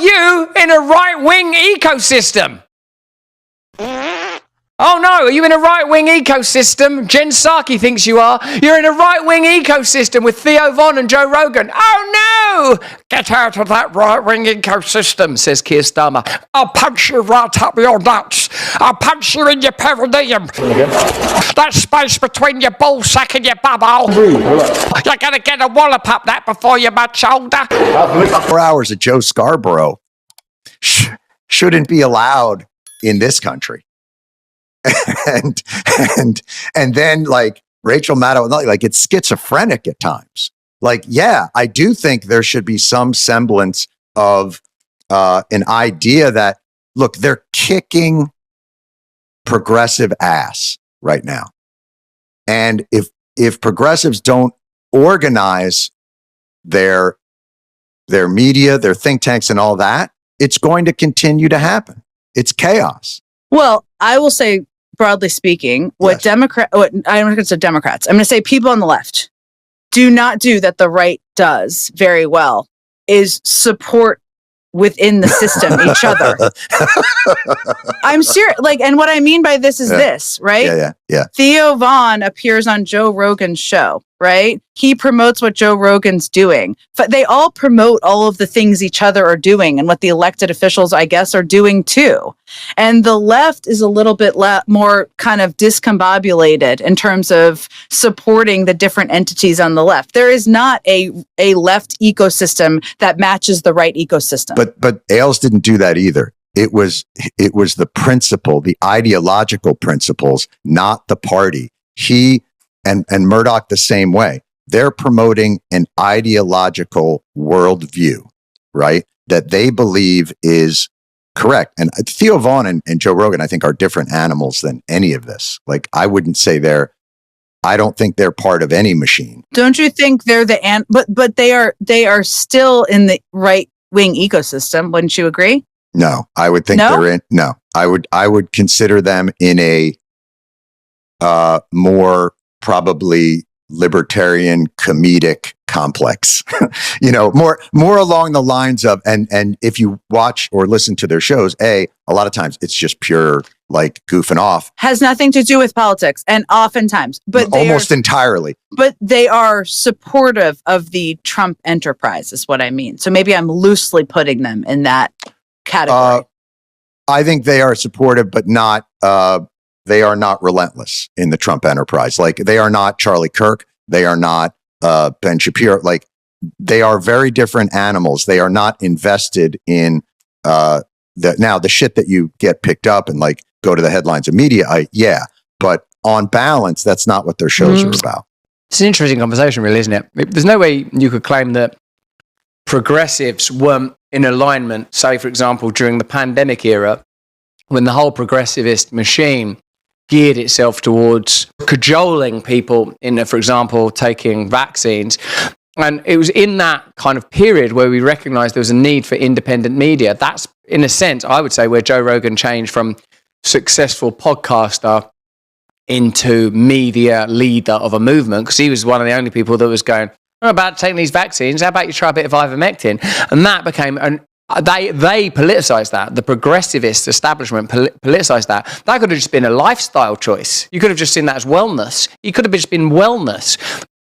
you in a right-wing ecosystem? Oh no, are you in a right-wing ecosystem? Jen Psaki thinks you are. You're in a right-wing ecosystem with Theo Von and Joe Rogan. Oh no! Get out of that right-wing ecosystem, says Keir Starmer. I'll punch you right up your nuts. I'll punch you in your perineum. That space between your ballsack and your bubble. You're going to get a wallop up that before you're much older. 4 hours of Joe Scarborough shouldn't be allowed in this country. and then like Rachel Maddow, like it's schizophrenic at times. Like, yeah, I do think there should be some semblance of an idea that, look, they're kicking progressive ass right now. And if progressives don't organize their media, their think tanks and all that, it's going to continue to happen. It's chaos. Well, I will say, broadly speaking, I'm not going to say Democrats. I'm going to say people on the left do not do that the right does very well is support within the system each other. I'm serious. Like, and what I mean by this is this, right? Yeah. Theo Von appears on Joe Rogan's show, right? He promotes what Joe Rogan's doing. But they all promote all of the things each other are doing and what the elected officials, I guess, are doing too. And the left is a little bit more kind of discombobulated in terms of supporting the different entities on the left. There is not a left ecosystem that matches the right ecosystem. But Ailes didn't do that either. It was the principle, the ideological principles, not the party. He and Murdoch the same way. They're promoting an ideological worldview, right? That they believe is correct. And Theo Von and Joe Rogan, I think, are different animals than any of this. Like, I wouldn't say I don't think they're part of any machine. Don't you think they're but they are still in the right wing ecosystem? Wouldn't you agree? No, I would think they're in. No, I would consider them in a more probably libertarian comedic complex, more along the lines of, and if you watch or listen to their shows, a lot of times it's just pure like goofing off. Has nothing to do with politics, and oftentimes, but almost entirely. But they are supportive of the Trump enterprise, is what I mean. So maybe I'm loosely putting them in that category. I think they are supportive, but not. They are not relentless in the Trump enterprise. Like, they are not Charlie Kirk. They are not Ben Shapiro. Like, they are very different animals. They are not invested in the shit that you get picked up and like go to the headlines of media. But on balance, that's not what their shows are about. It's an interesting conversation, really, isn't it? There's no way you could claim that progressives weren't in alignment, say, for example, during the pandemic era, when the whole progressivist machine geared itself towards cajoling people into, for example, taking vaccines. And it was in that kind of period where we recognized there was a need for independent media. That's, in a sense, I would say, where Joe Rogan changed from successful podcaster into media leader of a movement, because he was one of the only people that was going, I'm about taking these vaccines, how about you try a bit of ivermectin? And that became they politicized that. The progressivist establishment politicized that. That could have just been a lifestyle choice. You could have just seen that as wellness. He could have just been wellness.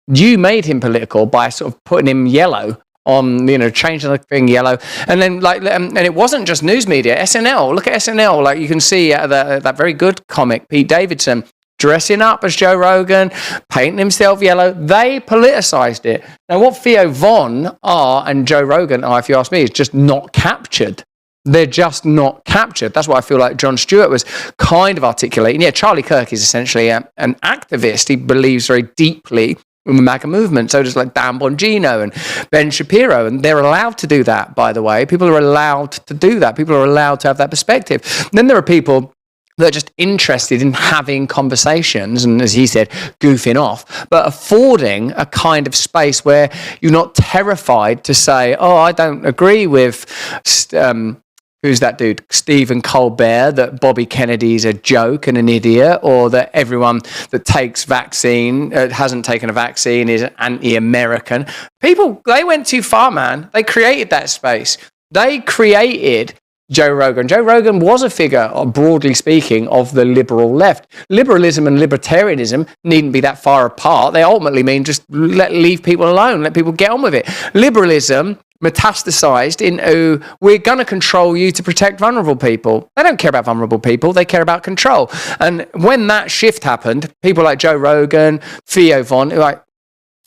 You made him political by sort of putting him yellow on, changing the thing yellow. And then and it wasn't just news media. SNL, look at SNL. Like, you can see that very good comic, Pete Davidson, dressing up as Joe Rogan, painting himself yellow. They politicized it. Now, what Theo Von and Joe Rogan are, if you ask me, is just not captured. They're just not captured. That's what I feel like Jon Stewart was kind of articulating. Yeah, Charlie Kirk is essentially an activist. He believes very deeply in the MAGA movement. So does like Dan Bongino and Ben Shapiro. And they're allowed to do that, by the way. People are allowed to do that. People are allowed to have that perspective. And then there are people that are just interested in having conversations and, as he said, goofing off, but affording a kind of space where you're not terrified to say, oh, I don't agree with, who's that dude, Stephen Colbert, that Bobby Kennedy's a joke and an idiot, or that everyone that takes vaccine, hasn't taken a vaccine, is anti-American. People, they went too far, man. They created that space. They created Joe Rogan. Joe Rogan was a figure, broadly speaking, of the liberal left. Liberalism and libertarianism needn't be that far apart. They ultimately mean just leave people alone, let people get on with it. Liberalism metastasized into, we're going to control you to protect vulnerable people. They don't care about vulnerable people. They care about control. And when that shift happened, people like Joe Rogan, Theo Von, like,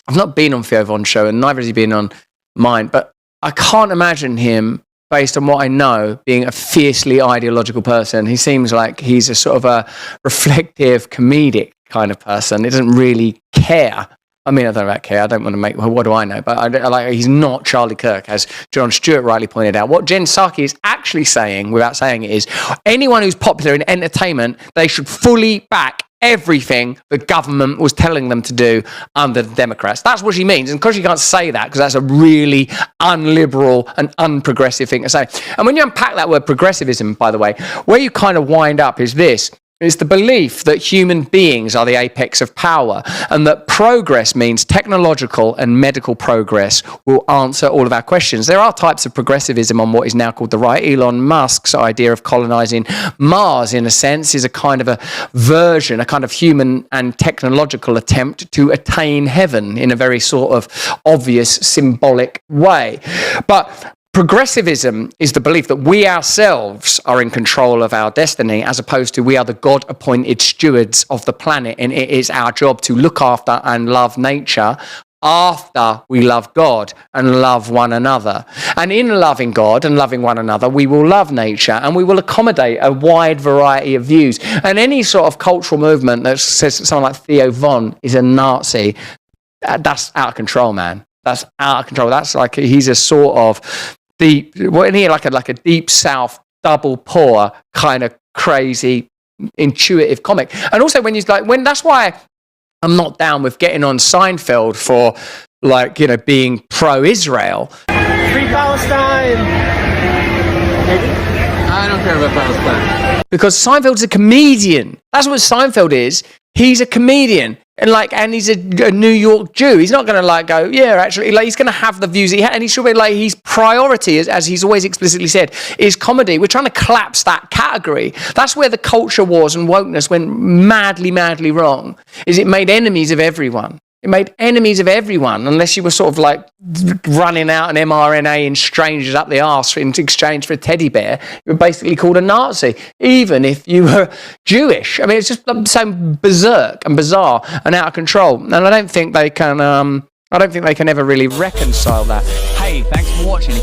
I've not been on Theo Von's show and neither has he been on mine, but I can't imagine him, based on what I know, being a fiercely ideological person. He seems like he's a sort of a reflective, comedic kind of person. He doesn't really care. I mean, I don't know about care. I don't want to make, well, what do I know? But he's not Charlie Kirk, as Jon Stewart rightly pointed out. What Jen Psaki is actually saying, without saying it, is anyone who's popular in entertainment, they should fully back everything the government was telling them to do under the Democrats. That's what she means. And because you can't say that, because that's a really unliberal and unprogressive thing to say. And when you unpack that word progressivism, by the way, where you kind of wind up is this. It's the belief that human beings are the apex of power and that progress means technological and medical progress will answer all of our questions. There are types of progressivism on what is now called the right. Elon Musk's idea of colonizing Mars, in a sense, is a kind of a version, a kind of human and technological attempt to attain heaven in a very sort of obvious, symbolic way. But progressivism is the belief that we ourselves are in control of our destiny, as opposed to we are the God-appointed stewards of the planet, and it is our job to look after and love nature after we love God and love one another. And in loving God and loving one another, we will love nature and we will accommodate a wide variety of views. And any sort of cultural movement that says someone like Theo Von is a Nazi, that's out of control, man. That's out of control. That's like, he's a sort of deep, what in here, like a deep South double pour kind of crazy intuitive comic. And also when that's why I'm not down with getting on Seinfeld for being pro-Israel. Free Palestine. I don't care about Palestine. Because Seinfeld's a comedian. That's what Seinfeld is. He's a comedian. And he's a New York Jew. He's not going to go, yeah, actually, he's going to have the views he had. And he should be his priority, as he's always explicitly said, is comedy. We're trying to collapse that category. That's where the culture wars and wokeness went madly, madly wrong, is it made enemies of everyone. It made enemies of everyone, unless you were sort of running out an mRNA in strangers up the arse in exchange for a teddy bear. You were basically called a Nazi, even if you were Jewish. I mean, it's just so berserk and bizarre and out of control. And I don't think they can ever really reconcile that. Hey, thanks for watching.